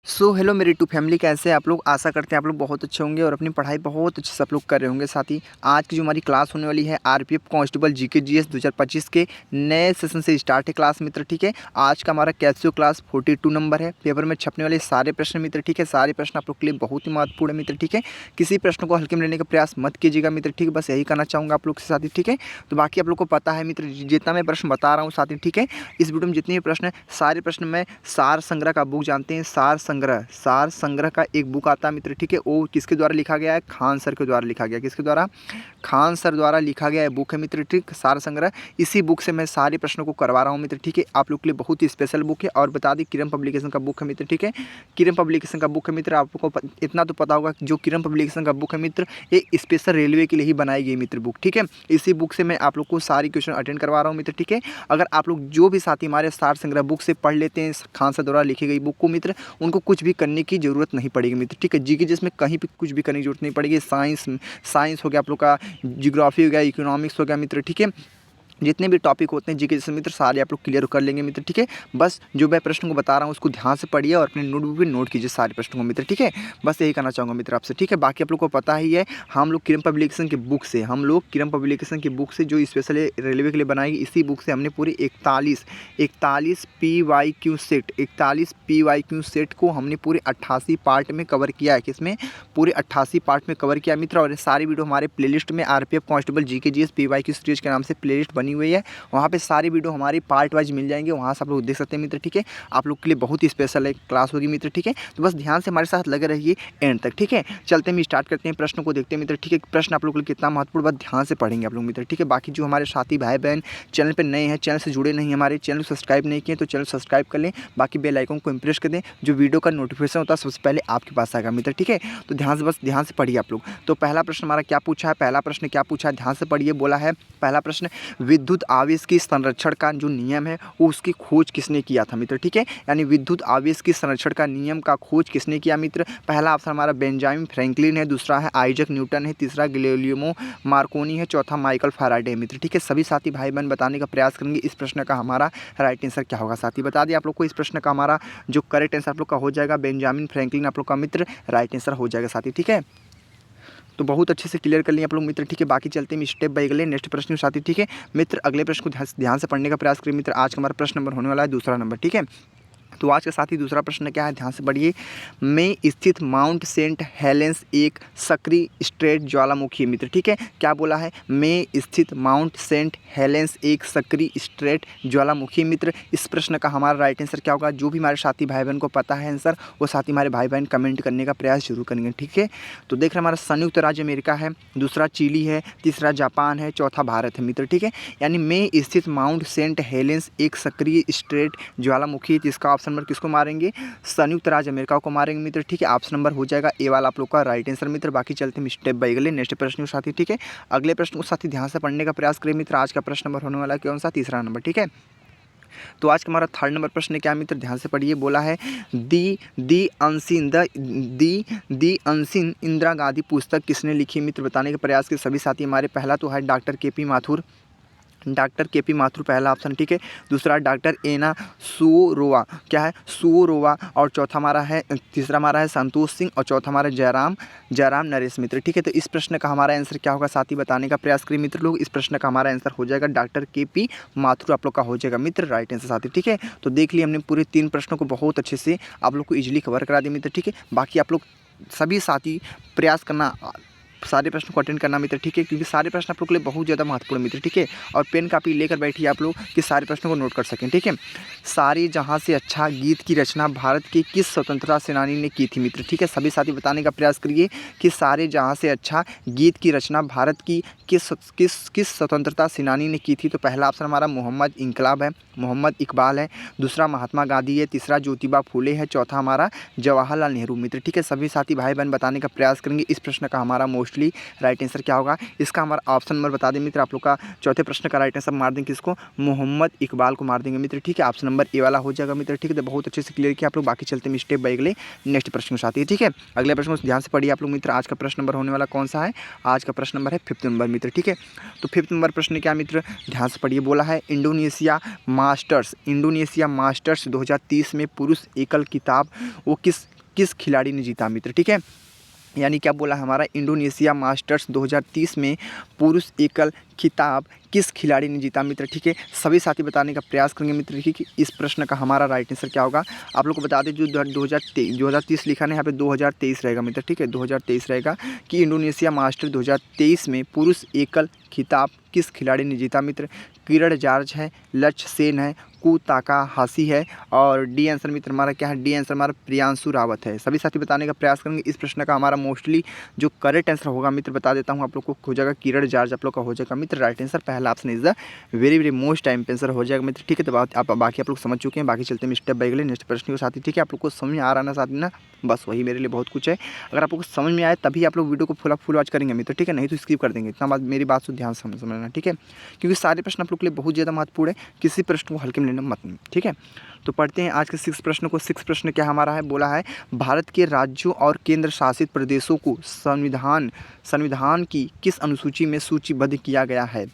So hello मेरी to family, कैसे हैं आप लोग। आशा करते हैं आप लोग बहुत अच्छे होंगे और अपनी पढ़ाई बहुत अच्छे से आप लोग कर रहे होंगे। साथ ही आज की जो हमारी क्लास होने वाली है आरपीएफ कांस्टेबल जीके जीएस 2025 के नए सेशन से स्टार्ट है क्लास मित्र। ठीक है, आज का हमारा कैसियो क्लास 42 नंबर है। पेपर में छपने वाले सारे प्रश्न मित्र, ठीक है, सारे प्रश्न आप लोग के लिए बहुत ही महत्वपूर्ण है मित्र। ठीक है, किसी प्रश्न को हल्के में लेने का प्रयास मत कीजिएगा मित्र। ठीक है, बस यही कहना चाहूँगा आप लोग के साथ ही। ठीक है, तो बाकी आप लोग को पता है मित्र, जितना मैं प्रश्न बता रहा हूँ साथ ही, ठीक है, इस वीडियो में जितने भी प्रश्न है सारे प्रश्न में सार संग्रह का बुक जानते हैं। सार संग्रह का एक बुक आता है मित्र। ठीक है, वो किसके द्वारा लिखा गया है? खान सर के द्वारा लिखा गया। किसके द्वारा? खान सर द्वारा लिखा गया है बुक है मित्र। ठीक, सार संग्रह, इसी बुक से मैं सारे प्रश्नों को करवा रहा हूँ मित्र। ठीक है, आप लोग के लिए बहुत ही स्पेशल बुक है। और बता दी किरम पब्लिकेशन का बुक है मित्र। ठीक है, किरम पब्लिकेशन का बुक है मित्र। आपको इतना तो पता होगा कि जो किरम पब्लिकेशन का बुक है मित्र, ये स्पेशल रेलवे के लिए ही बनाई गई मित्र बुक। ठीक है, इसी बुक से मैं आप लोग को सारी क्वेश्चन अटेंड करवा रहा हूँ मित्र। ठीक है, अगर आप लोग जो भी साथी हमारे सार संग्रह बुक से पढ़ लेते हैं खान सर द्वारा लिखी गई बुक को मित्र, उनको कुछ भी करने की जरूरत नहीं पड़ेगी मित्र। ठीक है, जीके जिसमें कहीं भी कुछ भी करने की जरूरत नहीं पड़ेगी। साइंस हो गया आप लोग का, जियोग्राफी हो गया, इकोनॉमिक्स हो गया मित्र। ठीक है, जितने भी टॉपिक होते हैं जीके जैसे मित्र सारे आप लोग क्लियर कर लेंगे मित्र। ठीक है, बस जो मैं प्रश्न को बता रहा हूँ उसको ध्यान से पढ़िए और अपने नोटबुक पे नोट कीजिए सारे प्रश्नों को मित्र। ठीक है, बस यही कहना चाहूँगा मित्र आपसे। ठीक है, बाकी आप लोग को पता ही है, हम लोग किरम पब्लिकेशन की बुक से जो स्पेशल रेलवे के लिए बनाई गई, इसी बुक से हमने पूरी 41 PYQ सेट को हमने पूरे 88 पार्ट में कवर किया है। किसमें? पूरे 88 पार्ट में कवर किया मित्र। और सारी वीडियो हमारे प्लेलिस्ट में RPF constable GK GS PYQ series के नाम से प्लेलिस्ट बनी हुई है। वहाँ पे सारी वीडियो हमारी पार्ट वाइज मिल जाएंगे, वहाँ से आप लोग देख सकते हैं मित्र। ठीक है, आप लोग के लिए बहुत ही स्पेशल है क्लास होगी मित्र। ठीक है, तो बस ध्यान से हमारे साथ लगे रहिए एंड तक। ठीक है, चलते हम स्टार्ट करते हैं, प्रश्नों को देखते हैं मित्र। ठीक है, प्रश्न आप लोग के लिए कितना महत्वपूर्ण, बात ध्यान से पढ़ेंगे आप लोग मित्र। ठीक है, बाकी जो हमारे साथी भाई बहन चैनल पर नए हैं, चैनल से जुड़े नहीं, हमारे चैनल को सब्सक्राइब नहीं किए तो चैनल सब्सक्राइब कर लें। बाकी बेल आइकन को प्रेस कर दें, जो वीडियो का नोटिफिकेशन होता है सबसे पहले आपके पास आएगा मित्र। ठीक है, तो ध्यान से पढ़िए आप लोग। तो पहला प्रश्न हमारा क्या पूछा है? ध्यान से पढ़िए। बोला है पहला प्रश्न, विद्युत आवेश की संरक्षण का जो नियम है वो उसकी खोज किसने किया था मित्र। ठीक है, यानी विद्युत आवेश की संरक्षण का नियम का खोज किसने किया मित्र? पहला ऑप्शन हमारा बेंजामिन फ्रैंकलिन है, दूसरा है आइजैक न्यूटन है, तीसरा गैलीलियो मार्कोनी है, चौथा माइकल फैराडे है मित्र। ठीक है, सभी साथी भाई बहन बताने का प्रयास करेंगे इस प्रश्न का हमारा राइट आंसर क्या होगा। साथी बता दिए आप लोग को, इस प्रश्न का हमारा जो करेक्ट आंसर आप लोग का हो जाएगा बेंजामिन फ्रैंकलिन आप लोग का मित्र राइट आंसर हो जाएगा साथी। ठीक है, तो बहुत अच्छे से क्लियर कर लिए आप लोग मित्र। ठीक है, बाकी चलते हैं स्टेप बाय अगले नेक्स्ट प्रश्न के साथ ही। ठीक है मित्र, अगले प्रश्न को ध्यान से पढ़ने का प्रयास करिए मित्र। आज का हमारा प्रश्न नंबर होने वाला है दूसरा नंबर। ठीक है, तो आज के साथ ही दूसरा प्रश्न क्या है, ध्यान से पढ़िए। में स्थित माउंट सेंट हेलेंस एक सक्रिय स्ट्रेट ज्वालामुखी है मित्र। ठीक है, क्या बोला है? में स्थित माउंट सेंट हेलेंस एक सक्रिय स्ट्रेट ज्वालामुखी मित्र। इस प्रश्न का हमारा राइट आंसर क्या होगा? जो भी हमारे साथी भाई बहन को पता है आंसर, वो साथी हमारे भाई बहन कमेंट करने का प्रयास जरूर करेंगे। ठीक है, तो देख रहे हैं हमारा संयुक्त राज्य अमेरिका है, दूसरा चिली है, तीसरा जापान है, चौथा भारत है मित्र। ठीक है, यानी में स्थित माउंट सेंट हेलेंस एक सक्रिय स्ट्रेट ज्वालामुखी है, इसका ऑप्शन नंबर किसको मारेंगे? संयुक्त राज्य अमेरिका को मारेंगे मित्र। ठीक है, ऑप्शन नंबर हो जाएगा ए वाला आप लोग का राइट आंसर मित्र। बाकी चलते हैं स्टेप बाय अगले नेक्स्ट प्रश्न के साथ ही। ठीक है, अगले प्रश्न को साथी ध्यान से पढ़ने का प्रयास करें मित्र। आज का प्रश्न नंबर होने वाला है कौन सा? तीसरा नंबर। ठीक है, तो आज का हमारा थर्ड नंबर प्रश्न क्या मित्र? ध्यान से पढ़िए। बोला है दी अनसीन इंदिरा गांधी पुस्तक किसने लिखी मित्र? बताने के प्रयास के सभी साथी हमारे। पहला तो है डॉक्टर के पी माथुर पहला ऑप्शन। ठीक है, दूसरा डॉक्टर एना सुओरोवा, क्या है? सुओरोवा। और चौथा हमारा है, तीसरा हमारा है संतोष सिंह, और चौथा हमारा जयराम नरेश मित्र। ठीक है, तो इस प्रश्न का हमारा आंसर क्या होगा साथी? बताने का प्रयास करिए मित्र लोग। इस प्रश्न का हमारा आंसर हो जाएगा डॉक्टर के पी माथुर आप लोग का हो जाएगा मित्र राइट आंसर साथी। ठीक है, तो देख लिया हमने पूरे 3 प्रश्नों को बहुत अच्छे से आप लोग को इजीली कवर करा दिया मित्र। ठीक है, बाकी आप लोग सभी साथी प्रयास करना सारे प्रश्न को अटेंड करना मित्र। ठीक है, क्योंकि सारे प्रश्न आप लोग के लिए बहुत ज़्यादा महत्वपूर्ण मित्र। ठीक है, और पेन कापी लेकर बैठिए आप लोग कि सारे प्रश्नों को नोट कर सकें। ठीक है, सारे जहां से अच्छा गीत की रचना भारत के किस स्वतंत्रता सेनानी ने की थी मित्र? ठीक है, सभी साथी बताने का प्रयास करिए कि सारे जहां से अच्छा गीत की रचना भारत की किस स्वतंत्रता सेनानी ने की थी? तो पहला ऑप्शन हमारा मोहम्मद इकबाल है, दूसरा महात्मा गांधी है, तीसरा ज्योतिबा फूले है, चौथा हमारा जवाहरलाल नेहरू मित्र। ठीक है, सभी साथी भाई बहन बताने का प्रयास करेंगे इस प्रश्न का हमारा मोस्टली राइट आंसर क्या होगा। इसका हमारा ऑप्शन नंबर बता दें मित्र आप लोग का। चौथे प्रश्न का राइट आंसर मार देंगे किसको? मोहम्मद इकबाल को मार देंगे मित्र। ठीक है, ऑप्शन नंबर ए वाला हो जाएगा मित्र। ठीक है, तो बहुत अच्छे से क्लियर किया आप लोग। बाकी चलते हैं स्टेप बाय अगले नेक्स्ट प्रश्न के साथ ही। ठीक है, अगले प्रश्न को ध्यान से पढ़िए आप लोग मित्र। आज का प्रश्न नंबर होने वाला कौन सा है? आज का प्रश्न नंबर है 5th नंबर मित्र। ठीक है, तो 5th नंबर प्रश्न क्या मित्र? ध्यान से पढ़िए। बोला है इंडोनेशिया मास्टर्स 2030 में पुरुष एकल खिताब वो किस खिलाड़ी ने जीता मित्र, ठीक है। यानी क्या बोला हमारा, इंडोनेशिया मास्टर्स 2030 में पुरुष एकल खिताब किस खिलाड़ी ने जीता मित्र, ठीक है। सभी साथी बताने का प्रयास करेंगे मित्र, ठीक है। इस प्रश्न का हमारा राइट आंसर क्या होगा, आप लोग को बता दें, जो 2030 लिखा है यहाँ पे 2023 रहेगा मित्र, ठीक है। 2023 रहेगा कि इंडोनेशिया मास्टर 2023 में पुरुष एकल खिताब किस खिलाड़ी ने जीता मित्र। किरण जॉर्ज है, लक्ष्य सेन है, कू ताकाहाशी है, और डी आंसर मित्र हमारा क्या है, डी आंसर हमारा प्रियांशु रावत है। सभी साथी बताने का प्रयास करेंगे। इस प्रश्न का हमारा मोस्टली जो करेक्ट आंसर होगा मित्र, बता देता हूँ आप लोग को, हो जाएगा किरण जॉर्ज आप लोग का हो जाएगा मित्र राइट आंसर। पहला option is the very very most time answer हो जाएगा मित्र, ठीक है। तो बाकी आप लोग समझ चुके हैं, बाकी चलते हैं स्टेप बाय स्टेप नेक्स्ट प्रश्न के साथ ही, ठीक है। आप लोग को समझ में आ रहा ना साथ में ना, बस वही मेरे लिए बहुत कुछ है। अगर आप लोग को समझ में आए तभी आप लोग वीडियो को फुल वॉच करेंगे मित्र, ठीक है, नहीं तो स्किप कर देंगे। इतना बात मेरी बात को ध्यान से समझना, ठीक है, क्योंकि सारे प्रश्न आप लोग के लिए बहुत ज़्यादा महत्वपूर्ण है, किसी प्रश्न को हल्के में लेना मत, ठीक है। तो पढ़ते हैं आज के 6 प्रश्न को। 6 प्रश्न क्या हमारा है, बोला है भारत के राज्यों और केंद्र शासित प्रदेशों को संविधान की किस अनुसूची में सूचीबद्ध किया गया है।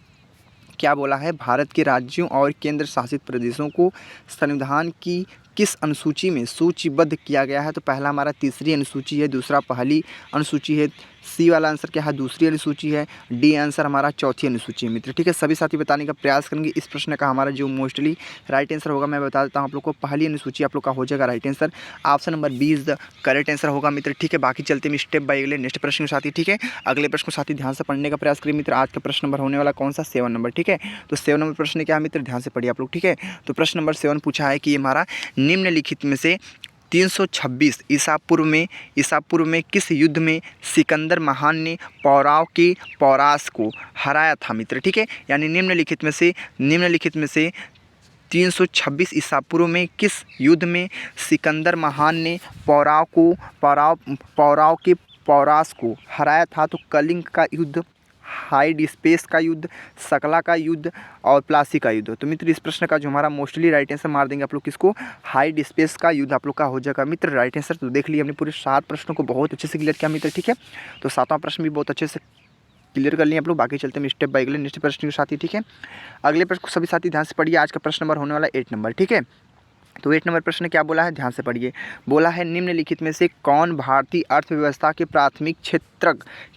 क्या बोला है, भारत के राज्यों और केंद्र शासित प्रदेशों को संविधान की किस अनुसूची में सूचीबद्ध किया गया है। तो पहला हमारा तीसरी अनुसूची है, दूसरा पहली अनुसूची है, सी वाला आंसर क्या है, दूसरी अनुसूची है, डी आंसर हमारा चौथी अनुसूची है मित्र, ठीक है। सभी साथी बताने का प्रयास करेंगे। इस प्रश्न का हमारा जो मोस्टली राइट आंसर होगा मैं बता देता हूँ आप लोग को, पहली अनुसूची आप लोग का हो जाएगा right answer. Option number 20 the correct answer होगा मित्र, ठीक है। बाकी चलते हैं स्टेप बाय अगले नेक्स्ट प्रश्न के साथी, ठीक है। अगले प्रश्न को साथी ध्यान से पढ़ने का प्रयास करिए मित्र। आज का प्रश्न नंबर होने वाला कौन सा, 7 नंबर, ठीक है। तो 7 नंबर प्रश्न क्या है मित्र, ध्यान से पढ़िए आप लोग, ठीक है। तो प्रश्न नंबर 7 पूछा है कि हमारा निम्नलिखित में से 326 ईसा पूर्व में किस युद्ध में सिकंदर महान ने पौराव के पौरास को हराया था मित्र, ठीक है। यानी निम्नलिखित में से 326 ईसा पूर्व में किस युद्ध में सिकंदर महान ने पौराव के पौरास को हराया था। तो कलिंग का युद्ध, हाइडिस्पेस का युद्ध, सकला का युद्ध और प्लासी का युद्ध। तो मित्र इस प्रश्न का जो हमारा मोस्टली राइट आंसर मार देंगे आप लोग किसको, हाइडिस्पेस का युद्ध आप लोग का हो जाएगा मित्र राइट आंसर। तो देख लिए हमने पूरे 7 प्रश्नों को बहुत अच्छे से क्लियर किया मित्र, ठीक है। तो 7वां प्रश्न भी बहुत अच्छे से क्लियर कर लिए आप लोग। बाकी चलते हैं स्टेप बाय अगले नेक्स्ट प्रश्न के साथ ही, ठीक है। अगले प्रश्न को सभी साथी ध्यान से पढ़िए। आज का प्रश्न नंबर होने वाला 8 नंबर, ठीक है। तो 8 नंबर प्रश्न क्या बोला है, ध्यान से पढ़िए। बोला है निम्नलिखित में से कौन भारतीय अर्थव्यवस्था के प्राथमिक क्षेत्र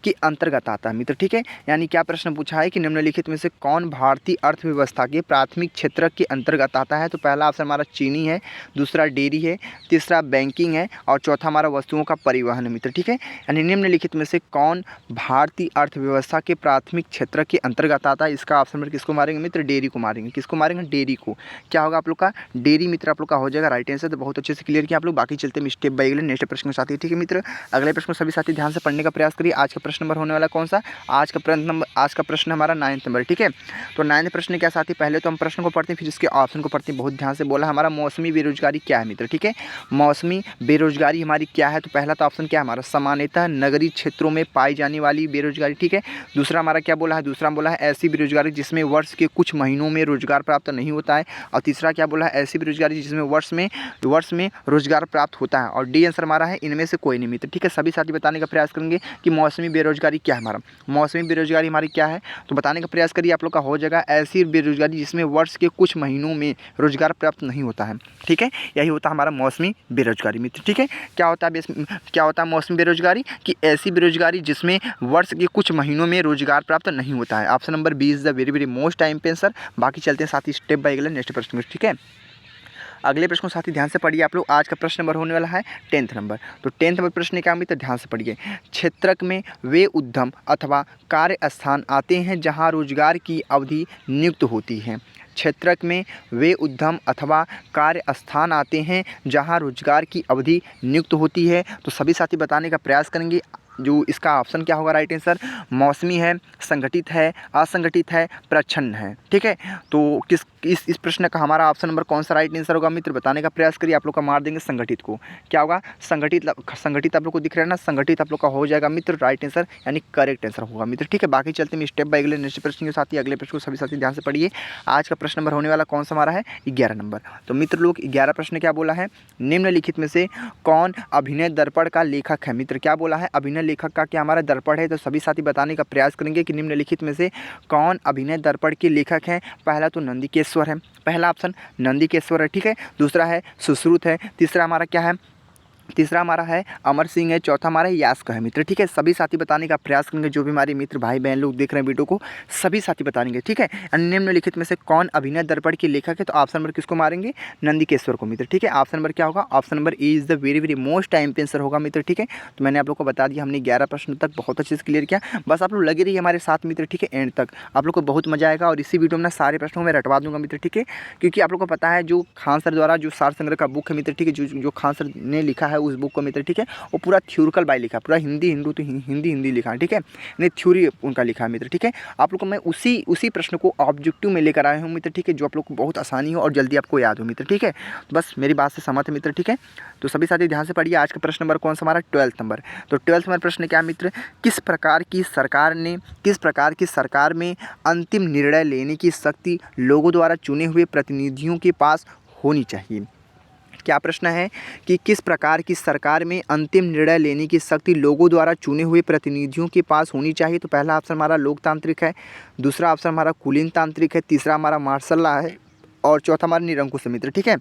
के अंतर्गत आता है मित्र, ठीक है। यानी क्या प्रश्न पूछा है कि निम्नलिखित में से कौन भारतीय अर्थव्यवस्था के प्राथमिक क्षेत्र के अंतर्गत आता है। तो पहला ऑप्शन हमारा चीनी है, दूसरा डेयरी है, तीसरा बैंकिंग है और चौथा हमारा वस्तुओं का परिवहन है मित्र, ठीक है। यानी निम्नलिखित में से कौन भारतीय अर्थव्यवस्था के प्राथमिक क्षेत्र के अंतर्गत आता है। इसका ऑप्शन में किसको मारेंगे मित्र, डेयरी को मारेंगे। किसको मारेंगे, डेयरी को। क्या होगा आप लोग का, डेयरी मित्र आप लोग का हो जाएगा राइट आंसर। तो बहुत अच्छे से क्लियर किया आप लोग। बाकी चलते हैं स्टेप बाय अगले नेक्स्ट प्रश्न के साथ ही, ठीक है मित्र। अगले प्रश्न को सभी साथी ध्यान से पढ़ने का प्रयास करिए। आज का प्रश्न नंबर होने वाला कौन सा, आज का प्रश्न हमारा 9 नंबर, ठीक है। तो 9 प्रश्न क्या साथी, पहले तो हम प्रश्न को पढ़ते हैं फिर इसके ऑप्शन को पढ़ते हैं। बहुत ध्यान से बोला हमारा मौसमी बेरोजगारी क्या है मित्र, ठीक है। मौसमी बेरोजगारी हमारी क्या है। तो पहला तो ऑप्शन क्या है हमारा, सामान्यतः नगरीय क्षेत्रों में पाई जाने वाली बेरोजगारी, ठीक है। दूसरा हमारा क्या बोला है, दूसरा बोला है ऐसी बेरोजगारी जिसमें वर्ष के कुछ महीनों में रोजगार प्राप्त नहीं होता है। और तीसरा क्या बोला है, ऐसी बेरोजगारी जिसमें वर्ष में रोजगार प्राप्त होता है। और डी आंसर हमारा है इनमें से कोई नहीं मित्र, ठीक है। सभी साथी बताने का प्रयास करेंगे कि मौसमी बेरोजगारी क्या है हमारा। मौसमी बेरोजगारी हमारी क्या है, तो बताने का प्रयास करिए आप लोग का हो जाएगा ऐसी बेरोजगारी जिसमें वर्ष के कुछ महीनों में रोजगार प्राप्त नहीं होता है, ठीक है। यही होता है हमारा मौसमी बेरोजगारी मित्र, ठीक है। क्या होता है मौसमी बेरोजगारी, कि ऐसी बेरोजगारी जिसमें वर्ष के कुछ महीनों में रोजगार प्राप्त नहीं होता है। Option number 20 the very very most time answer. बाकी चलते हैं साथी स्टेप बाय अगले नेक्स्ट प्रश्न में, ठीक है। अगले प्रश्न को साथी ध्यान से पढ़िए आप लोग। आज का प्रश्न नंबर होने वाला है 10 नंबर। तो 10 नंबर प्रश्न क्या मित्र, ध्यान से पढ़िए। क्षेत्रक में वे उद्यम अथवा कार्य स्थान आते हैं जहां रोजगार की अवधि नियुक्त होती है। क्षेत्रक में वे उद्यम अथवा कार्य स्थान आते हैं जहां रोजगार की अवधि नियुक्त होती है। तो सभी साथी बताने का प्रयास करेंगे। जो इसका ऑप्शन क्या होगा राइट आंसर, मौसमी है, संगठित है, असंगठित है, प्रच्छन्न है, ठीक है। तो इस प्रश्न का हमारा ऑप्शन नंबर कौन सा राइट आंसर होगा मित्र, बताने का प्रयास करिए। आप लोग का मार देंगे संगठित को। क्या होगा, संगठित आप लोग को दिख रहा है ना, संगठित आप लोग का हो जाएगा मित्र राइट आंसर, यानी करेक्ट आंसर होगा मित्र, ठीक है। बाकी चलते हैं स्टेप बाय अगले नेक्स्ट प्रश्न के साथ ही। अगले प्रश्न को सभी साथी ध्यान से पढ़िए। आज का प्रश्न नंबर होने वाला कौन सा हमारा है, 11 नंबर। तो मित्र लोग 11 प्रश्न क्या बोला है, निम्नलिखित में से कौन अभिनय दर्पण का लेखक है मित्र। क्या बोला है, अभिनय लेखक का क्या हमारा दर्पण है। तो सभी साथी बताने का प्रयास करेंगे कि निम्नलिखित में से कौन अभिनय दर्पण के लेखक हैं। पहला तो नंदिकेश्वर है, पहला ऑप्शन नंदिकेश्वर है, ठीक है। दूसरा है सुश्रुत है, तीसरा हमारा क्या है तीसरा हमारा है अमर सिंह है, चौथा हमारा यास का है मित्र, ठीक है। सभी साथी बताने का प्रयास करेंगे, जो भी हमारे मित्र भाई बहन लोग देख रहे हैं वीडियो को, सभी साथी बताएंगे, ठीक है। निम्नलिखित में से कौन अभिनय दर्पण के लेखक है, तो ऑप्शन नंबर किसको मारेंगे, नंदिकेश्वर को मित्र, ठीक है। ऑप्शन नंबर क्या होगा, option number A is the very very most time पे आंसर होगा मित्र, ठीक है। तो मैंने आप लोग को बता दिया, हमने 11 प्रश्न तक बहुत अच्छे से क्लियर किया। बस आप लोग लगे रहिए हमारे साथ मित्र, ठीक है, एंड तक आप लोग को बहुत मजा आएगा। और इसी वीडियो में सारे प्रश्नों में रटवा दूंगा मित्र, ठीक है, क्योंकि आप लोग को पता है जो खान सर द्वारा जो सार संग्रह का बुक है मित्र, ठीक है, जो खान सर ने लिखा है उस बुक को मित्र, ठीक है, वो पूरा थ्योरिकल बाय लिखा, पूरा हिंदी लिखा है, ठीक है, नहीं थ्योरी उनका लिखा है मित्र, ठीक है। आप लोग को मैं उसी प्रश्न को ऑब्जेक्टिव में लेकर आया हूँ मित्र, ठीक है, जो आप लोग को बहुत आसानी हो और जल्दी आपको याद हो मित्र, ठीक है। तो बस मेरी बात से सहमत है मित्र, ठीक है। तो सभी साथी ध्यान से पढ़िए। आज का प्रश्न नंबर कौन सा हमारा 12th नंबर। तो 12th नंबर प्रश्न क्या मित्र, किस प्रकार की सरकार में अंतिम निर्णय लेने की शक्ति लोगों द्वारा चुने हुए प्रतिनिधियों के पास होनी चाहिए। क्या प्रश्न है कि किस प्रकार की सरकार में अंतिम निर्णय लेने की शक्ति लोगों द्वारा चुने हुए प्रतिनिधियों के पास होनी चाहिए। तो पहला ऑप्शन हमारा लोकतांत्रिक है, दूसरा ऑप्शन हमारा कुलीन तांत्रिक है, तीसरा हमारा मार्शल लॉ है और चौथा हमारा निरंकुश मित्र, ठीक है।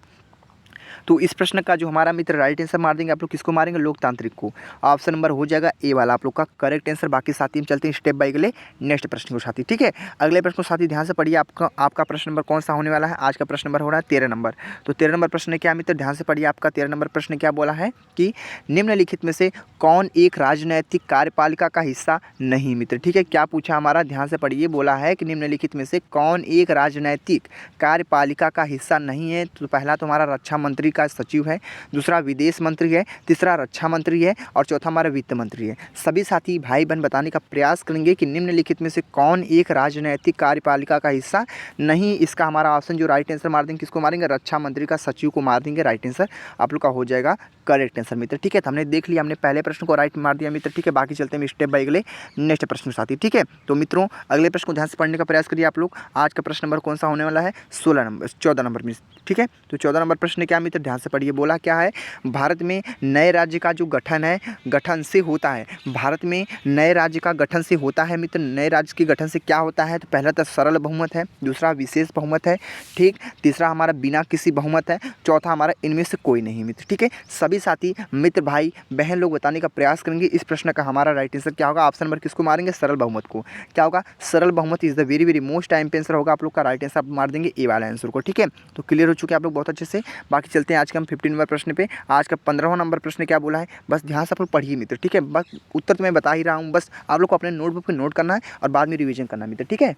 तो इस प्रश्न का जो हमारा मित्र राइट आंसर मार देंगे, आप लोग किसको मारेंगे, लोकतांत्रिक को। ऑप्शन नंबर हो जाएगा ए वाला आप लोग का करेक्ट आंसर। बाकी साथी हम चलते हैं स्टेप बाय अगले नेक्स्ट प्रश्न को साथी, ठीक है। अगले प्रश्न को साथी ध्यान से पढ़िए। आपका प्रश्न नंबर कौन सा होने वाला है, आज का प्रश्न नंबर हो रहा है 13 नंबर। तो 13 नंबर प्रश्न क्या मित्र, ध्यान से पढ़िए। आपका 13 नंबर प्रश्न क्या बोला है कि निम्नलिखित में से कौन एक राजनैतिक कार्यपालिका का हिस्सा नहीं मित्र, ठीक है। क्या पूछा हमारा, ध्यान से पढ़िए। बोला है कि निम्नलिखित में से कौन एक राजनैतिक कार्यपालिका का हिस्सा नहीं है। तो पहला तो हमारा रक्षा मंत्री का सचिव है, दूसरा विदेश मंत्री है, तीसरा रक्षा मंत्री है और चौथा हमारा वित्त मंत्री है। सभी साथी भाई बहन बताने का प्रयास करेंगे कि निम्नलिखित में से कौन एक राजनैतिक कार्यपालिका का हिस्सा नहीं। इसका हमारा ऑप्शन जो राइट आंसर मार देंगे, किसको मारेंगे, रक्षा मंत्री का सचिव को मार देंगे। राइट आंसर आप लोग का हो जाएगा करेक्ट आंसर मित्र, ठीक है। तो हमने देख लिया, हमने पहले प्रश्न को राइट मार दिया मित्र, ठीक है। बाकी चलते हैं स्टेप बाय अगले नेक्स्ट प्रश्न साथी, ठीक है। तो मित्रों अगले प्रश्न को ध्यान से पढ़ने का प्रयास करिए आप लोग। आज का प्रश्न नंबर कौन सा होने वाला है, 14 नंबर में, ठीक है। तो 14 नंबर प्रश्न क्या मित्र, ध्यान से पढ़िए। बोला क्या है, भारत में नए राज्य का जो गठन है, गठन से होता है। भारत में नए राज्य का गठन से होता है मित्र। नए राज्य के गठन से क्या होता है, तो पहला तो सरल बहुमत है, दूसरा विशेष बहुमत है, ठीक, तीसरा हमारा बिना किसी बहुमत है, चौथा हमारा इनमें से कोई नहीं मित्र, ठीक है। सभी साथी मित्र भाई बहन लोग बताने का प्रयास करेंगे इस प्रश्न का हमारा राइट आंसर क्या होगा। ऑप्शन नंबर किसको मारेंगे, सरल बहुमत को। क्या होगा, सरल बहुमत is the very very most time पे आंसर होगा आप लोग का। राइट आंसर आप मार देंगे ए वाला आंसर को, ठीक है। तो क्लियर हो चुके हैं आप लोग बहुत अच्छे से। बाकी चलते हैं आज के हम 15 नंबर प्रश्न पे। आज का 15वां नंबर प्रश्न क्या बोला है, बस ध्यान से आप लोग पढ़िए मित्र, ठीक है। बस उत्तर तो मैं बता ही रहा हूँ, बस आप लोग को अपने नोटबुक पे नोट करना है और बाद में रिवीजन करना है मित्र, ठीक है।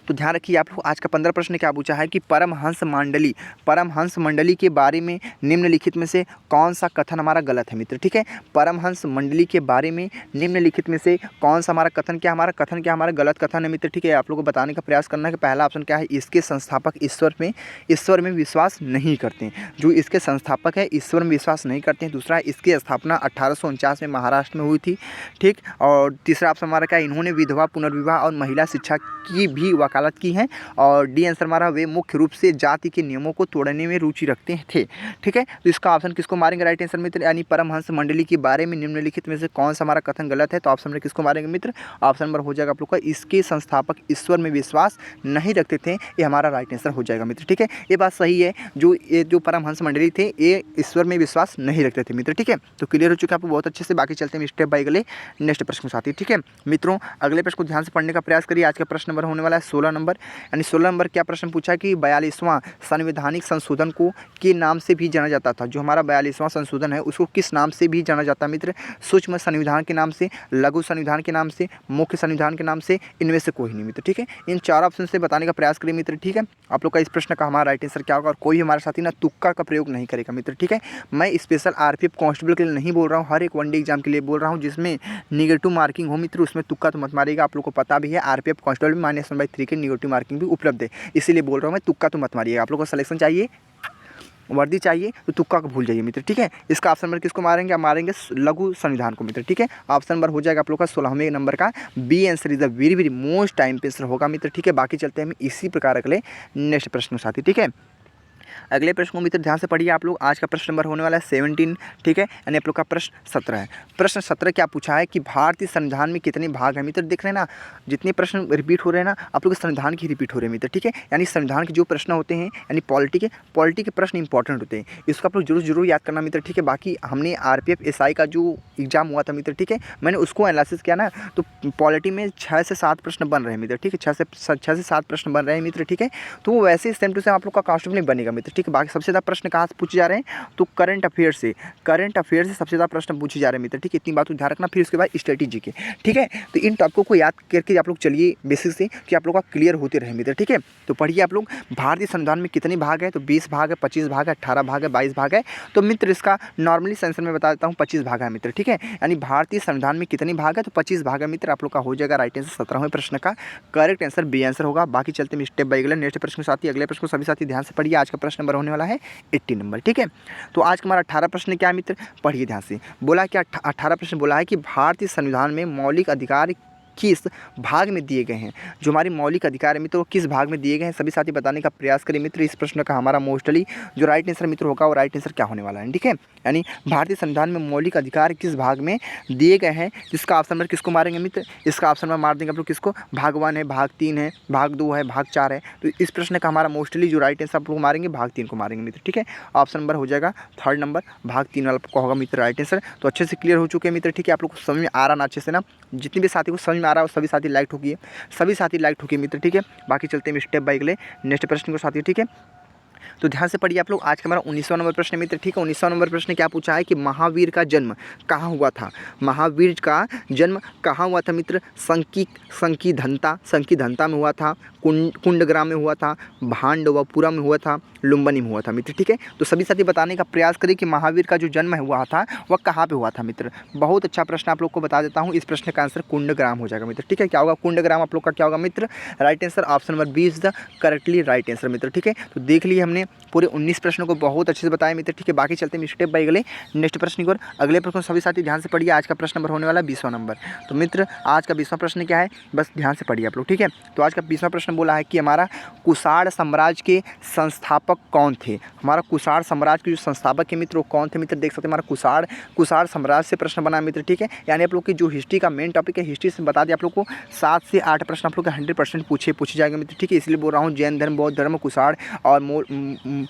तो ध्यान रखिए आप लोग। आज का 15 प्रश्न क्या पूछा है कि परमहंस मंडली के बारे में निम्नलिखित में से कौन सा कथन हमारा गलत है मित्र, ठीक है। परमहंस मंडली के बारे में निम्नलिखित में से कौन सा हमारा कथन क्या हमारा गलत कथन है मित्र, ठीक है। आप लोगों को बताने का प्रयास करना है कि पहला ऑप्शन क्या है, इसके संस्थापक ईश्वर में विश्वास नहीं करते हैं। जो इसके संस्थापक है ईश्वर में विश्वास नहीं करते हैं। दूसरा, इसकी स्थापना 1849 में महाराष्ट्र में हुई थी, ठीक। और तीसरा ऑप्शन हमारा क्या है, इन्होंने विधवा पुनर्विवाह और महिला शिक्षा की भी वकालत की है। और डी आंसर हमारा, वे मुख्य रूप से जाति के नियमों को तोड़ने में रुचि रखते थे, ठीक है। तो इसका ऑप्शन किसको मारेंगे राइट आंसर मित्र, यानी परमहंस मंडली के बारे में निम्नलिखित में से कौन सा हमारा कथन गलत है। तो ऑप्शन में किसको मारेंगे मित्र, ऑप्शन नंबर हो जाएगा आप लोग का, इसके संस्थापक ईश्वर में विश्वास नहीं रखते थे, ये हमारा राइट आंसर हो जाएगा मित्र, ठीक है। ये बात सही है, जो परमहंस मंडली थे ये ईश्वर में विश्वास नहीं रखते थे मित्र, ठीक है। तो क्लियर हो चुका है आपको बहुत अच्छे से। बाकी चलते हैं स्टेप बाय अगले नेक्स्ट प्रश्न के साथ ही, ठीक है। मित्रों अगले प्रश्न को ध्यान से पढ़ने का प्रयास करिए। आज का प्रश्न नंबर होने वाला है 16 नंबर, यानी 16 नंबर क्या प्रश्न पूछा है कि 42वां संवैधानिक संशोधन को के नाम से भी जाना जाता था। जो हमारा 42वां संशोधन है उसको किस नाम से भी जाना जाता है मित्र, सूक्ष्म संविधान के नाम से, लघु संविधान के नाम से, मुख्य संविधान के नाम से, इनमें से कोई नहीं मित्र, ठीक है। इन चार ऑप्शन से बताने का प्रयास करिए मित्र, ठीक है। आप लोग का इस प्रश्न का हमारा राइट आंसर क्या होगा, और कोई हमारे साथी ना तुक्का का प्रयोग नहीं करेगा मित्र, ठीक है। मैं स्पेशल आरपीएफ कांस्टेबल के लिए नहीं बोल रहा हूँ, हर एक वनडे एग्जाम के लिए बोल रहा हूँ जिसमें निगेटिव मार्किंग हो मित्र, उसमें तुक्का तो मत मारिएगा। आप लोग को पता भी है आरपीएफ कांस्टेबल में -1/3 के निगेटिव मार्किंग भी उपलब्ध है, इसीलिए बोल रहा हूँ मैं, तुक्का तो मत मारिएगा। आप लोग को सिलेक्शन चाहिए, वर्दी चाहिए, तो तुक्का को भूल जाइए मित्र, ठीक है। इसका ऑप्शन नंबर किसको मारेंगे, आप मारेंगे लघु संविधान को मित्र, ठीक है। ऑप्शन नंबर हो जाएगा आप लोग का 16वें नंबर का B answer is the very very most time पे आंसर होगा मित्र, ठीक है। बाकी चलते हैं हम इसी प्रकार अगले नेक्स्ट प्रश्न के साथ ही, ठीक है। अगले प्रश्न को मित्र ध्यान से पढ़िए आप लोग। आज का प्रश्न नंबर होने वाला है 17, ठीक है, यानी आप लोग का प्रश्न 17 है। प्रश्न 17 क्या पूछा है कि भारतीय संविधान में कितने भाग हैं मित्र। देख रहे हैं ना, जितने प्रश्न रिपीट हो रहे हैं ना आप लोग संविधान की रिपीट हो रहे हैं मित्र, ठीक है। यानी संविधान के जो प्रश्न होते हैं यानी पॉलिटी के प्रश्न इंपॉर्टेंट होते हैं, इसको आप लोग जरूर याद करना मित्र, ठीक है। बाकी हमने RPF SI का जो एग्जाम हुआ था मित्र, ठीक है, मैंने उसको एनालिसिस किया ना, तो पॉलिटी में 6 से 7 प्रश्न बन रहे हैं मित्र, ठीक है, 6 से 7 प्रश्न बन रहे हैं मित्र, ठीक है। तो वो वैसे सेम टू सेम आप लोग का कांस्टेबल नहीं बनेगा मित्र, ठीक है। बाकी सबसे ज़्यादा प्रश्न कहाँ से पूछे जा रहे हैं, तो करंट अफेयर से सबसे ज़्यादा प्रश्न पूछे जा रहे हैं मित्र, ठीक है। इतनी बात को ध्यान रखना। फिर उसके बाद स्ट्रेटेजी के, ठीक है। तो इन टॉपिकों को याद करके आप लोग चलिए बेसिक से, कि आप लोग का क्लियर होते रहे मित्र, ठीक है। तो पढ़िए आप लोग, भारतीय संविधान में कितने भाग है, तो 20 भाग है, 25 भाग है, 18 भाग है, 22 भाग है। तो मित्र इसका नॉर्मली सेंसर में बता देता हूँ 25 भाग है मित्र, ठीक है। यानी भारतीय संविधान में कितने भाग है, तो 25 भाग है मित्र। आप लोग का हो जाएगा राइट आंसर 17वें प्रश्न का करेक्ट आंसर बी आंसर होगा। बाकी चलते हैं स्टेप बाय नेक्स्ट प्रश्न के साथ ही। अगले प्रश्न को सभी साथी ध्यान से पढ़िए। आज का प्रश्न नंबर होने वाला है 80 नंबर, ठीक है। तो आज का हमारा 18 प्रश्न क्या है मित्र, पढ़िए ध्यान से। बोला क्या 18 प्रश्न बोला है कि भारतीय संविधान में मौलिक अधिकार किस भाग में दिए गए हैं। जो हमारे मौलिक अधिकार है मित्र वो किस भाग में दिए गए हैं, सभी साथी बताने का प्रयास करें मित्र। इस प्रश्न का हमारा मोस्टली जो राइट आंसर मित्र होगा वो राइट आंसर क्या होने वाला है, ठीक है। यानी भारतीय संविधान में मौलिक अधिकार किस भाग में दिए गए हैं, जिसका ऑप्शन नंबर किसको मारेंगे मित्र, इसका ऑप्शन नंबर मार देंगे आप लोग किसको, भाग 1 है, भाग 3 है, भाग 2 है, भाग 4 है। तो इस प्रश्न का हमारा मोस्टली जो राइट आंसर आप लोग मारेंगे भाग 3 को मारेंगे मित्र, ठीक है। ऑप्शन नंबर हो जाएगा 3rd नंबर, भाग 3 वाला आपको होगा मित्र राइट आंसर। तो अच्छे से क्लियर हो चुके हैं मित्र, ठीक है। आप लोग को समझ में आ रहा ना अच्छे से ना, जितने भी साथी को समझ में आ रहा है सभी साथी लाइक ठोकिए, सभी साथी लाइक ठोकिए मित्र, ठीक है। बाकी चलते हैं स्टेप बाय अगले नेक्स्ट प्रश्न को साथी, ठीक है। तो ध्यान से पढ़िए आप लोग। आज का हमारा 19वां नंबर प्रश्न मित्र, ठीक है। 19वां नंबर प्रश्न क्या पूछा है कि महावीर का जन्म कहाँ हुआ था। महावीर का जन्म कहाँ हुआ था मित्र, संकीधनता में हुआ था, कुंडग्राम में हुआ था, भांडवपुरम में हुआ था, लुम्बिनी में हुआ था मित्र, ठीक है। तो सभी साथी बताने का प्रयास करें कि महावीर का जो जन्म हुआ था वह कहाँ पे हुआ था मित्र। बहुत अच्छा प्रश्न आप लोग को बता देता हूँ। इस प्रश्न का आंसर कुंडग्राम हो जाएगा मित्र, ठीक है। क्या होगा कुंडग्राम आप लोग का क्या होगा मित्र, right answer option number 20 the correctly right answer मित्र, ठीक है। तो देख लिए हमने पूरे 19 प्रश्नों को बहुत अच्छे से बताया मित्र, ठीक है। बाकी चलते हैं स्टेप बाय अगले नेक्स्ट प्रश्न की ओर। अगले प्रश्न सभी साथी ध्यान से पढ़िए। आज का प्रश्न नंबर होने वाला है 20वां नंबर। तो मित्र आज का 20वां प्रश्न क्या है, बस ध्यान से पढ़िए आप लोग, ठीक है। तो आज का 20वां प्रश्न बोला है कि हमारा कुषाण साम्राज्य के संस्थापक कौन थे। हमारा कुषाण साम्राज्य के जो संस्थापक है मित्र वो कौन थे मित्र, देख सकते हैं हमारा कुषाण साम्राज्य से प्रश्न बना मित्र, ठीक है। यानी आप लोग की जो हिस्ट्री का मेन टॉपिक है, हिस्ट्री से बता दिया आप लोग को 7 से 8 प्रश्न आप लोग का 100% पूछे जाएंगे मित्र, ठीक है। इसलिए बोल रहा हूँ जैन धर्म, बौद्ध धर्म, कुषाण और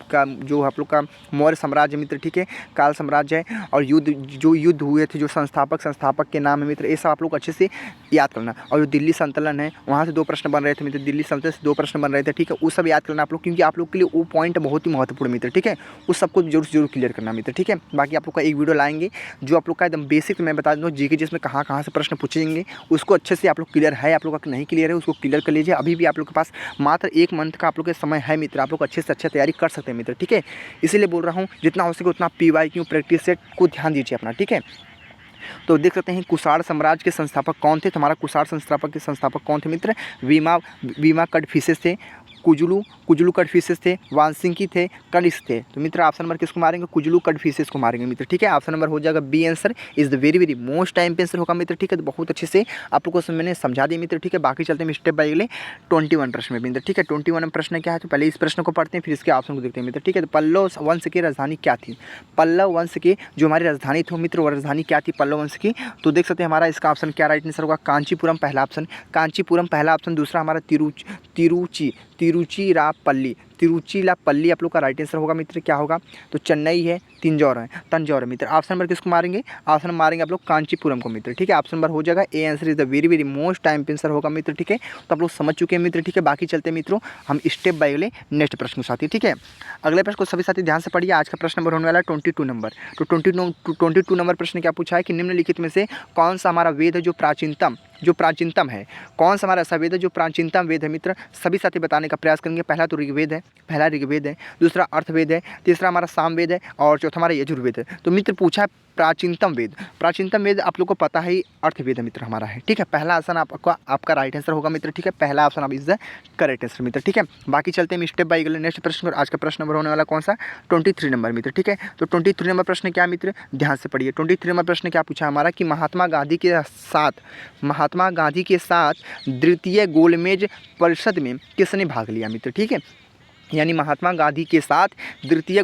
का जो आप लोग का मौर्य साम्राज्य मित्र, ठीक है, काल साम्राज्य है, और युद्ध हुए थे जो संस्थापक के नाम है मित्र, ये सब आप लोग अच्छे से याद करना। और जो दिल्ली संतलन है वहाँ से 2 प्रश्न बन रहे थे मित्र, दिल्ली संतलन से 2 प्रश्न बन रहे थे, ठीक है। वो सब याद करना आप लोग, क्योंकि आप लोग के लिए वो पॉइंट बहुत ही महत्वपूर्ण मित्र, ठीक है। उस सबको जरूर क्लियर करना मित्र, ठीक है। बाकी आप लोग का एक वीडियो लाएंगे जो आप लोग का एकदम बेसिक मैं बता दूँ जीके जिसमें कहाँ से प्रश्न पूछेंगे, उसको अच्छे से आप लोग क्लियर है, आप लोग का नहीं क्लियर है उसको क्लियर कर लीजिए। अभी भी आप लोग के पास मात्र 1 मंथ का आप लोग के समय है मित्र, आप लोग अच्छे से अच्छे तैयारी कर सकते हैं मित्र, ठीक है। इसीलिए बोल रहा हूँ जितना हो सके उतना PYQ प्रैक्टिस सेट को ध्यान दीजिए अपना, ठीक है। तो देख सकते हैं कुषाण साम्राज्य के संस्थापक कौन थे। तो हमारा कुषाण संस्थापक कौन थे मित्र, वीमा कड़फिसेस थे, कुजलू कड़फिसेस थे, वानसिंकी थे, कनिष्क थे। तो मित्र ऑप्शन नंबर किसको मारेंगे, कुजलू कड़फिसेस को मारेंगे मित्र, ठीक है। ऑप्शन नंबर हो जाएगा B answer is the very most time पे आंसर होगा मित्र, ठीक है। तो बहुत अच्छे से आप लोग को मैंने समझा दिया मित्र, ठीक है। बाकी चलते हैं स्टेप बाय अगले 21 प्रश्न में मित्र, ठीक है। 21 प्रश्न क्या है, तो पहले इस प्रश्न को पढ़ते हैं फिर इसके ऑप्शन को देखते हैं मित्र, ठीक है। तो पल्लव वंश की राजधानी क्या थी। पल्लव वंश की जो हमारी राजधानी थी मित्र वो राजधानी क्या थी पल्लव वंश की। तो देख सकते हैं हमारा इसका ऑप्शन क्या राइट आंसर होगा, कांचीपुरम पहला ऑप्शन, कांचीपुरम पहला ऑप्शन। दूसरा हमारा तिरुचिरापल्ली आप लोग का राइट आंसर होगा मित्र, क्या होगा, तो चेन्नई है, तंजौर है मित्र। ऑप्शन नंबर किसको मारेंगे, ऑप्शन मारेंगे आप लोग कांचीपुरम को मित्र, ठीक है। ऑप्शन नंबर हो जाएगा A answer is the very most time answer होगा मित्र, ठीक है। तो आप लोग समझ चुके हैं मित्र, ठीक है। बाकी चलते हैं मित्रों हम स्टेप बाय अगले नेक्स्ट प्रश्न के साथ ही, ठीक है। अगले प्रश्न को सभी साथी ध्यान से पढ़िए। आज का प्रश्न नंबर होने वाला है 22 नंबर। तो 22 नंबर प्रश्न क्या पूछा है कि निम्नलिखित में से कौन सा हमारा वेद है जो प्राचीनतम है, कौन सा हमारा ऐसा वेद है जो प्राचीनतम वेद है मित्र, सभी साथी बताने का प्रयास करेंगे। पहला तो ऋग्वेद है, दूसरा अर्थवेद है, तीसरा हमारा सामवेद है और चौथा हमारा यजुर्वेद है। तो मित्र पूछा है प्राचीनतम वेद आप लोग को पता है अर्थवेद है मित्र हमारा है, ठीक है। पहला ऑप्शन आपका राइट आंसर होगा मित्र, ठीक है। पहला ऑप्शन आप इज द करेक्ट आंसर मित्र, ठीक है। बाकी चलते हैं स्टेप बाय अगले नेक्स्ट प्रश्न। आज का प्रश्न नंबर होने वाला कौन सा, 23 नंबर मित्र, ठीक है। तो 23 नंबर प्रश्न क्या मित्र, ध्यान से पढ़िए। 23 नंबर प्रश्न क्या पूछा हमारा कि महात्मा गांधी के साथ द्वितीय गोलमेज परिषद में किसने भाग लिया मित्र, ठीक है। यानी महात्मा गांधी के साथ द्वितीय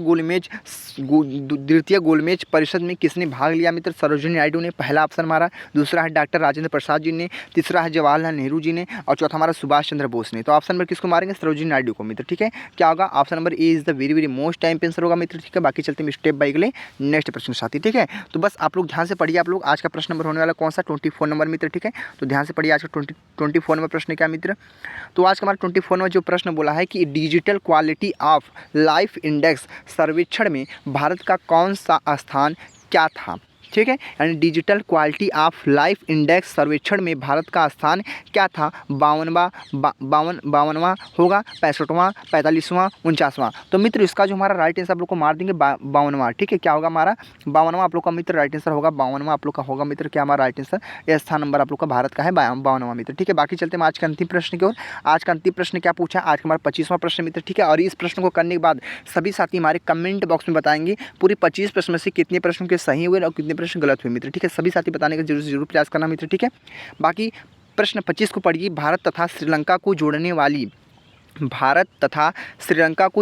गोलमेज परिषद में किसने भाग लिया मित्र? सरोजिनी नायडू ने पहला ऑप्शन मारा, दूसरा है डॉक्टर राजेंद्र प्रसाद जी ने, तीसरा है जवाहरलाल नेहरू जी ने और चौथा हमारा सुभाष चंद्र बोस ने। तो ऑप्शन नंबर किसको मारेंगे? सरोजिनी नायडू को मित्र। ठीक है, क्या होगा? Option number A is the very very most time answer होगा मित्र। ठीक है, बाकी चलते हैं स्टेप बाय अगले नेक्स्ट प्रश्न के साथ ही। ठीक है, तो बस आप लोग ध्यान से पढ़िए। आप लोग आज का प्रश्न नंबर होने वाला कौन सा? 24 नंबर मित्र। ठीक है, तो ध्यान से पढ़िए। आज का 24 नंबर प्रश्न क्या मित्र? तो आज का हमारा 24 नंबर जो प्रश्न बोला है कि digital quality of life index सर्वेक्षण में भारत का कौन सा स्थान क्या था? ठीक है, यानी digital quality of life index सर्वेक्षण में भारत का स्थान क्या था? 52वां होगा, 65वां, 45वां, 49वां। तो मित्र इसका जो हमारा राइट आंसर आप लोग को मार देंगे 52वां। ठीक है, क्या होगा हमारा? 52वां आप लोग का मित्र राइट आंसर होगा। 52वां आप लोग का होगा मित्र क्या हमारा राइट आंसर? यह स्थान नंबर आप लोग का भारत का है 52वां मित्र। ठीक है, बाकी चलते हैं आज के अंतिम प्रश्न की ओर। आज का अंतिम प्रश्न क्या पूछा? आज का हमारा 25वां प्रश्न मित्र। ठीक है, और इस प्रश्न को करने के बाद सभी साथी हमारे कमेंट बॉक्स में बताएंगे पूरे 25 प्रश्न में से कितने प्रश्न के सही हुए और कितने प्रश्न गलत हुए मित्र। ठीक है, सभी साथी बताने का जरूर प्रयास करना मित्र। ठीक है, बाकी प्रश्न 25 को पढ़िए। भारत तथा श्रीलंका को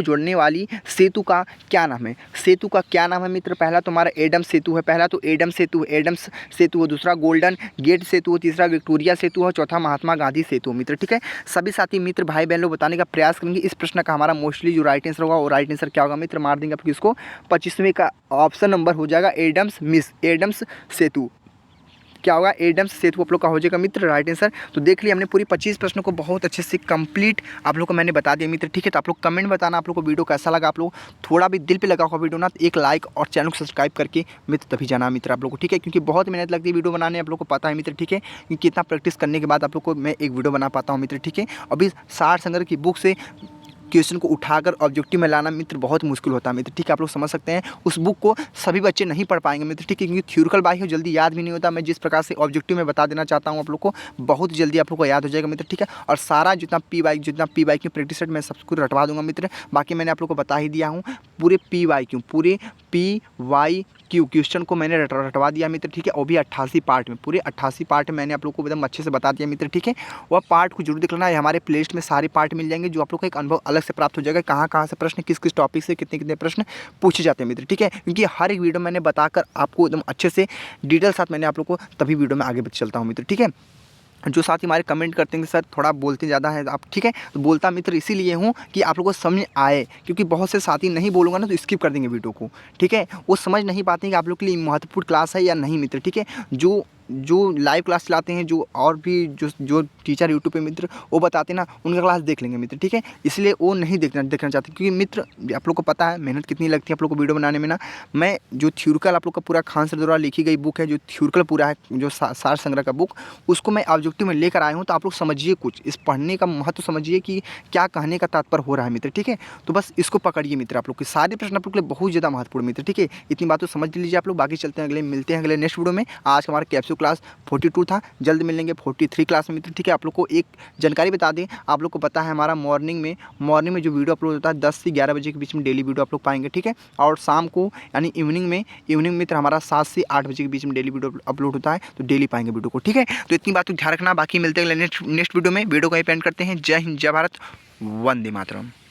जोड़ने वाली सेतु का क्या नाम है? सेतु का क्या नाम है मित्र? पहला तो हमारा एडम्स सेतु है, एडम्स सेतु है, दूसरा गोल्डन गेट सेतु है, तीसरा विक्टोरिया सेतु है, चौथा महात्मा गांधी सेतु है मित्र। ठीक है, सभी साथी मित्र भाई बहन लोग बताने का प्रयास करेंगे। इस प्रश्न का हमारा मोस्टली जो राइट आंसर होगा वो राइट आंसर क्या होगा मित्र? मार देंगे आपको इसको 25वें का ऑप्शन नंबर हो जाएगा एडम्स सेतु। क्या होगा? एडम्स सेतु आप लोग का हो जाएगा मित्र राइट आंसर। तो देख लिया हमने पूरी 25 प्रश्नों को बहुत अच्छे से कंप्लीट आप लोग को मैंने बता दिया मित्र। ठीक है, तो आप लोग कमेंट बताना आप लोग को वीडियो कैसा लगा। आप लोग थोड़ा भी दिल पे लगा हुआ वीडियो ना तो एक लाइक और चैनल को सब्सक्राइब करके मित्र तभी जाना मित्र आप लोग को। ठीक है, क्योंकि बहुत मेहनत लगती है वीडियो बनाने, आप लोग को पता है मित्र। ठीक है, क्योंकि इतना प्रैक्टिस करने के बाद आप लोग को मैं एक वीडियो बना पाता हूँ मित्र। ठीक है, अभी सार संग्रह की बुक से क्वेश्चन को उठाकर ऑब्जेक्टिव में लाना मित्र बहुत मुश्किल होता है मित्र। ठीक है, आप लोग समझ सकते हैं उस बुक को सभी बच्चे नहीं पढ़ पाएंगे मित्र। ठीक है, क्योंकि थ्योरिकल बाई हो जल्दी याद भी नहीं होता। मैं जिस प्रकार से ऑब्जेक्टिव में बता देना चाहता हूँ आप लोग को बहुत जल्दी आप लोग को याद हो जाएगा मित्र। ठीक है, और सारा जितना पी बाई की प्रैक्टिस सेट मैं सब कुछ रटवा दूंगा मित्र। बाकी मैंने आप लोग को बता ही दिया हूँ पूरे पूरे PYQ क्वेश्चन को मैंने रटवा दिया मित्र। ठीक है, वो भी 88 पार्ट में, पूरे 88 पार्ट में मैंने आप लोग को एकदम अच्छे से बता दिया मित्र। ठीक है, वह पार्ट को जरूर देख लेना है। हमारे प्लेलिस्ट में सारे पार्ट मिल जाएंगे जो आप लोग को एक अनुभव अलग से प्राप्त हो जाएगा कहाँ से प्रश्न किस टॉपिक से कितने प्रश्न पूछे जाते हैं मित्र। ठीक है, क्योंकि हर एक वीडियो मैंने बताकर आपको एकदम अच्छे से डिटेल साथ मैंने आप लोग को तभी वीडियो में आगे चलता हूँ मित्र। ठीक है, जो साथी हमारे कमेंट करते हैं कि सर थोड़ा बोलते ज़्यादा है आप। ठीक है, तो बोलता मित्र इसीलिए हूँ कि आप लोगों को समझ आए, क्योंकि बहुत से साथी नहीं बोलूँगा ना तो स्किप कर देंगे वीडियो को। ठीक है, वो समझ नहीं पाते हैं कि आप लोग के लिए महत्वपूर्ण क्लास है या नहीं मित्र। ठीक है, जो लाइव क्लास चलाते हैं, जो और भी जो टीचर यूट्यूब पे मित्र वो बताते हैं ना, उनका क्लास देख लेंगे मित्र। ठीक है, इसलिए वो नहीं देखना चाहते, क्योंकि मित्र आप लोग को पता है मेहनत कितनी लगती है आप लोग को वीडियो बनाने में ना। मैं जो थ्योरिकल आप लोग का पूरा खान सर द्वारा लिखी गई बुक है, जो थ्योरिकल पूरा है, जो सार संग्रह का बुक, उसको मैं ऑब्जेक्टिव में लेकर आया हूँ। तो आप लोग समझिए कुछ, इस पढ़ने का महत्व समझिए कि क्या कहने का तात्पर्य हो रहा है मित्र। ठीक है, तो बस इसको पकड़िए मित्र। आप लोग के सारे प्रश्न आप लोग के लिए बहुत ज़्यादा महत्वपूर्ण मित्र। ठीक है, इतनी बात तो समझ लीजिए आप लोग। बाकी चलते हैं मिलते हैं अगले नेक्स्ट वीडियो में। आज हमारा कैप्सूल क्लास 42 था, जल्द मिलेंगे 43 क्लास में मित्र। ठीक है, आप लोग को एक जानकारी बता दें, आप लोग को पता है हमारा मॉर्निंग में जो वीडियो अपलोड होता है 10 से 11 बजे के बीच में डेली वीडियो आप लोग पाएंगे। ठीक है, और शाम को यानी इवनिंग में मित्र हमारा 7 से 8 बजे के बीच में डेली वीडियो अपलोड होता है, तो डेली पाएंगे वीडियो को। ठीक है, तो इतनी बात को ध्यान रखना। बाकी मिलते हैं नेक्स्ट वीडियो में। वीडियो को एंड करते हैं। जय हिंद, जय भारत, वंदे मातरम।